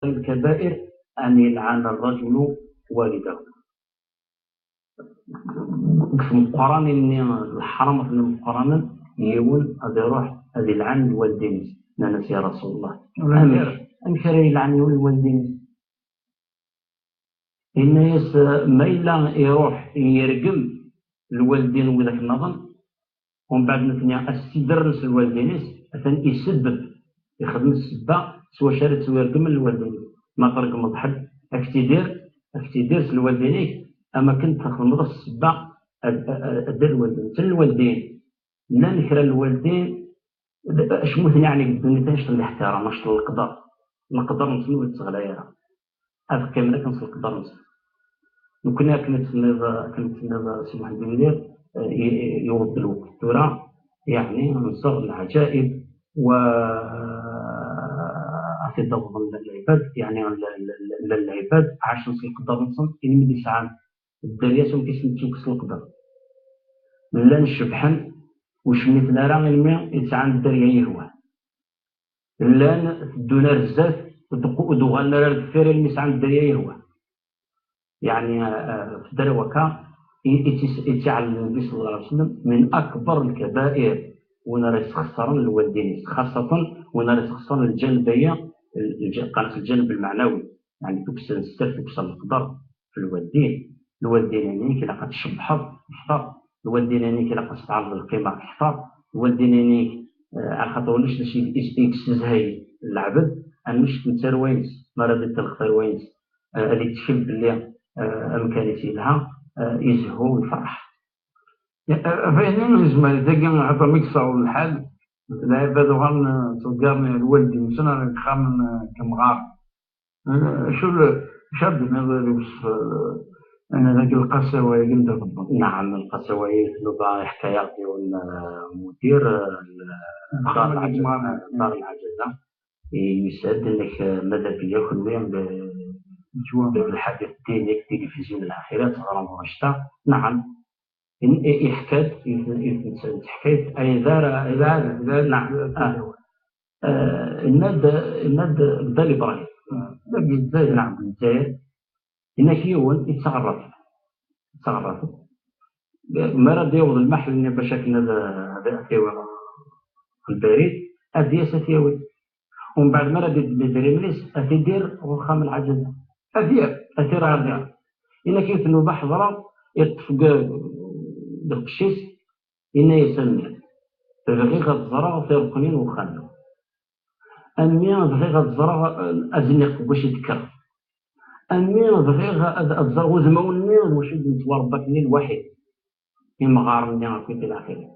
الكبائر أن يلعن الرجل والده. في القرآن إن الحرام في القرآن يقول هذا يروح هذا يلعن الوالدين. ناس يا رسول الله أمشر يلعن الوالدين. الناس ما إلا يروح يرقم الوالدين وذاك النظام ومن بعد مثلا السدرس الوالدين مثلا يسبب يخدم السبة سواء شارد سواء يرقم الوالدين ما طرق مضحك افتدير الوالدين أما كنت تخدم السبة أدى الوالدين لا نكره الوالدين اش مثل يعني الدنيا تنشط الاحترام نشط القدر نسلو التغلايا هذا كامل كنصل القدر نسلو وكنا كنت سي محمد بن مدير يوض الوقت ترى يعني نصر العجائب و في ضمن العباد يعني العباد عاش نصل القدر نصل إني مدي ساعات الدرياس وكيسمتو كسل القدر لا نشبحن وشميت نارا الماء يتعان الدريا يهوى لا الدنيا رزاف ودوغان نارا الكفير المسعان الدريا يهوى يعني في دروكا يتعلم النبي صلى الله عليه وسلم من أكبر الكبائر ونرى يستخسرون الوالدين خاصة ونرى يستخسرون الجانبية قالت الجانب المعنوي يعني تكسر السر تكسر القدر في الوالدين يعني كلا قد تشبحر يحفر الوالدين يعني كلا قد تتعرض القيمة يحفر الوالدين يعني على خاطر وليش يكسز هاي العبد أنا مش نتروينس ما ردت الختروينس اللي تشوف باللي أمكانيتي لها يزهو ويفرح. فين الزمان تلقى عطا مكسر الحال العباد غن تلقاني الوالدي مسنا خام كمغار شو شاب نظري أنا ذاك القسوة قلت بالضبط. نعم القسوة يطلب حكايات المدير دار العجزة يسعد انك ماذا بيا كل يوم بالحديث الديني التلفزيون الاخيرات غرام ورشتا. نعم يحكد حكاية أي دار نعم الناد بدال إبراهيم نعم الجزائر إنك يون يتعرف ما رد يوض المحل إني بشكل هذا أتيوي البريد أدي أتيوي ومن بعد ما رد يدير مليس أتيدير وخام العجزة أتير عادي إنك يتنو بحضرة يتفق بالقشيس إنه يسمي دقيقة الزراغ في ركنين وخانه أمي دقيقة الزراغ أزنق باش يذكر أمي دقيقة الزراغ وزموني واش نتوربكني الواحد يمغار مني غاكويت الأخير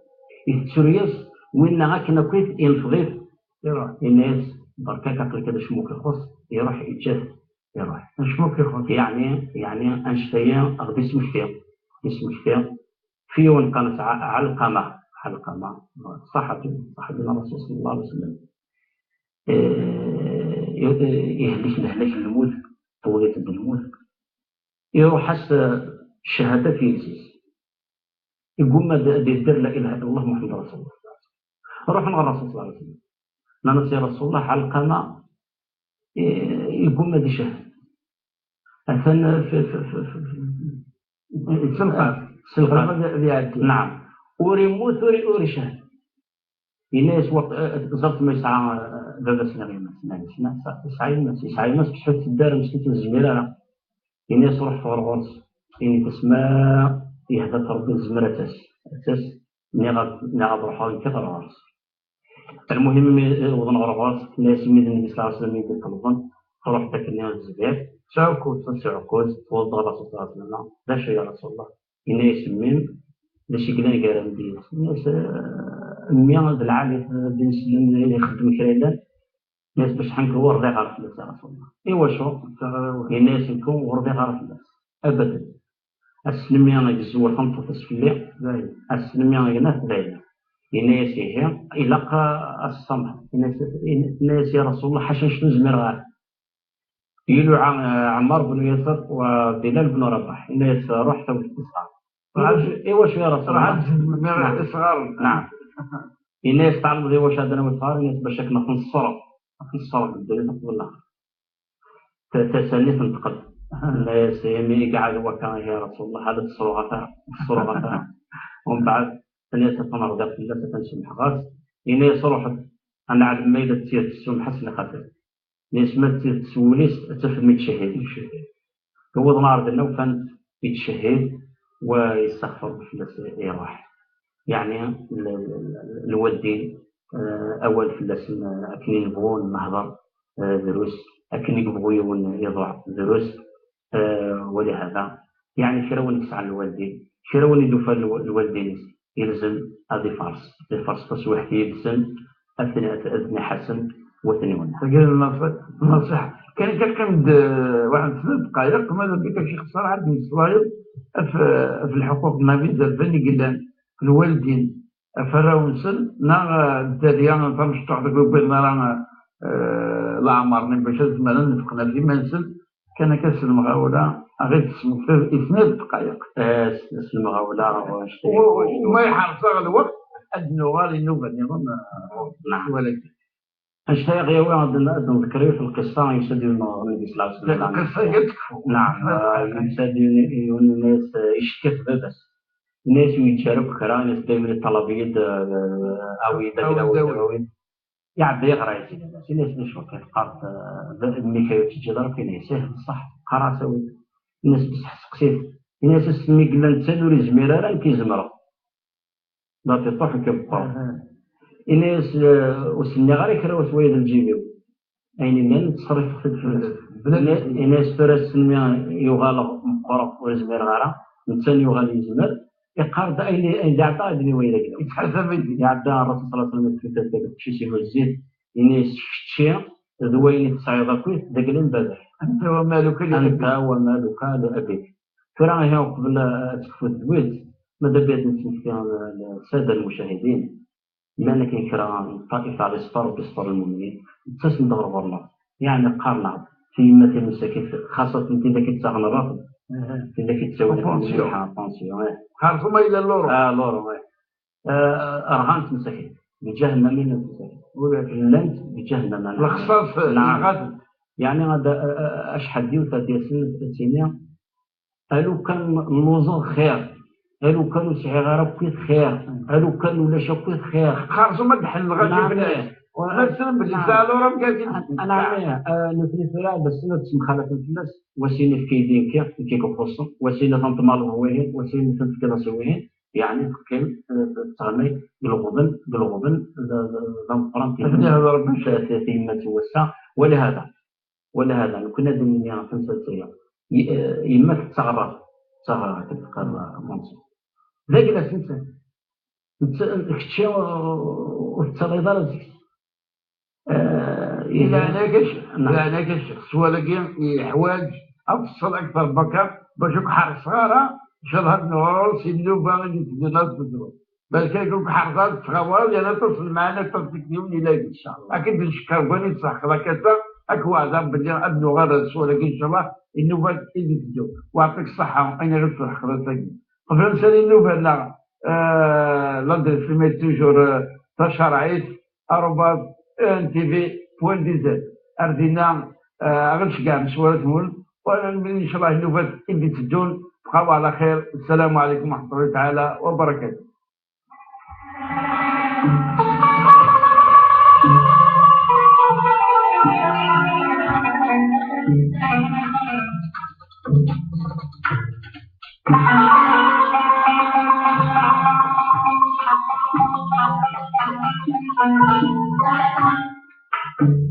يتسريس وين غاكنا كويت ينفضيف يروح الناس بركا كاكل كذا شموك يخص يروح يتجاف يروح شموك يخص يعني أنشتيا أغدي اسم شفيع في يوم كانت علقمة صحابنا الرسول صلى الله عليه وسلم يهلك الهلاك الموت طولية بالموت يروح حس الشهادة في يزيز يقول ما دير لا إله إلا الله محمد رسول الله روح نغى الرسول صلى الله عليه وسلم نانس يا رسول الله علقمة يقول ما دي شهادة أثنى في سلقات نعم وريموت وري شهد الناس زرت ما يسعى بابا يسعى الناس بشحال الدار مسكت الزميرة الناس روح فرغوص إني تسمى يهدى تربي الزمرة أساس نغاد روحوا كثر غرس المهم وضن غرغوص الناس يميد النبي صلى الله عليه وسلم يقول طلبا روح تكني الزبير عكوز توضى الرسول صلى الله عليه وسلم لا شيء يا رسول الله إنه يسمين لشي قلنا قال مدينة الناس المياه بالعالي بن سلم اللي يخدم كريدان الناس باش حنك هو رضي غارف الناس يا رسول الله إيوا شو الناس يكون ورضي غارف الناس أبدا السلمية يجزوا خمسة تسفلية السلمية يناس دايما الناس يهي إلاقى الصمح الناس يا رسول الله حشا شنو زمير غارف يلو عمار بن ياسر وبلال بن رباح الناس روح تو الاستسقاء ايوا شو يا رسول الله اصغر نعم الناس تعلموا واش هذا انا والصغار الناس باش كنا نصروا بالدنيا تقبل الله تسالي تنتقد الناس مي قاعد وكان يا رسول الله هذا الصروغة ومن بعد الناس تنرضى في الناس تنشم حغاس إني يصرح أنا على ما إذا تصير تسوم حسن خاطر ناس ما تسوليس تفهم يتشهد هو ضمار أنه كان يتشهد ويستغفر في الناس يروح يعني الوالدين أول في الناس أكن يبغون نهضر دروس أكن يبغوا يضع دروس ولهذا يعني شراون يسعى الوالدين شراون يدفع الوالدين يلزم هذه فرص تصويح يلزم أثناء حسن وثني النصيحة كان واحد 3 دقائق ماذا بك شي خسارة عاد الصغير في الحقوق النبي زربني قلنا الوالدين فراو نسل نا الدارية فمش تعطيك بين رانا لا عمرني باش زعما نفقنا في منزل كان كاس المغاولة غير تسمو في 2 دقائق كاس المغاولة وما يحرص على الوقت أدنو غالي نوبة نعم ولكن أشتاق يا واحد نذكر في القصة يسدي النبي صلى الله عليه وسلم القصة يكفو نعم يسدي الناس يشكت بس الناس يتشارك كرا ناس دائما الطلبية أو يدعوا يعبي يقرا يا سيدي الناس نشوف كيف قرأت الميكايو تجدر في ناس صح قرا سوي الناس بصح سقسيت الناس السمي قلنا نتسالوا زميرة راه كيزمروا لا تطوح كيبقاو الناس وسني غير يكراو شويه الجيبيو يعني من تصرف في الفلوس الناس فرس سنمي يغالغ مقرب وزمير غيره نتسن يغال يزمر يقارد اين دعتا ادني ويلا كده يتحسب يعدا الرسول صلى الله عليه وسلم في تلك شي سي الزيت الناس شتي ذوين تصايغ كويس دقلن بدر انت ومالك لابيك فراه هي قبل تكفل دويت ماذا بيد نسمع الساده المشاهدين لأن كيكرا طائفة على الصفر وبصفر المؤمنين تسمى دغر والله يعني قارنا في مثل المساكين خاصة في ذاك التغن الرافض في ذاك التسوي بونسيون خارجوا إلى اللورو لورو أرغانت مساكين بجهنم من المساكين ولكن لنت بجهنم الخصاص نعم يعني هذا أشحد ديوتا ديال سنة قالوا كان اللوزر خير قالوا كانوا صغار كويس خير قالوا كانوا لا شكويس خير خرجوا ما تحل غادي بالناس ونسلم باللسان ورا مقادين انا عارف نفري فيها بس نتسم خلف الناس وسيني في كيدين كيكو خصم وسيني تنطمال هوين وسيني تنتكلا سوين يعني كان تغني بالغبن ضمطران في ما توسع ولهذا كنا دنيا في السلسله يما تتغرب تبقى منصب ذاك الاساس كتشي والتليضه إذا أنا كشخص ولكن يحواج أفصل أكثر بكا باش يكحر صغارة شرها نور سنو باغي يتدناس بدرو بل كيكون حرصات صغار أنا تصل معنا تصدقني لاقي إن شاء الله أكيد نشكر بني تصح لك أكو عذاب بدي أبنو غرس ولكن إن شاء الله النوبة اللي تجو ويعطيك الصحة أنا غير في حضرتك قبل نسالي النوبة لا لندن في توجور تشرعيت أرباط ان تي في بوان ديزل اردينا غنش كاع مسوالات مول وانا ان شاء الله النوبات اللي تجون بقاو على خير. السلام عليكم ورحمه الله تعالى وبركاته. Thank you.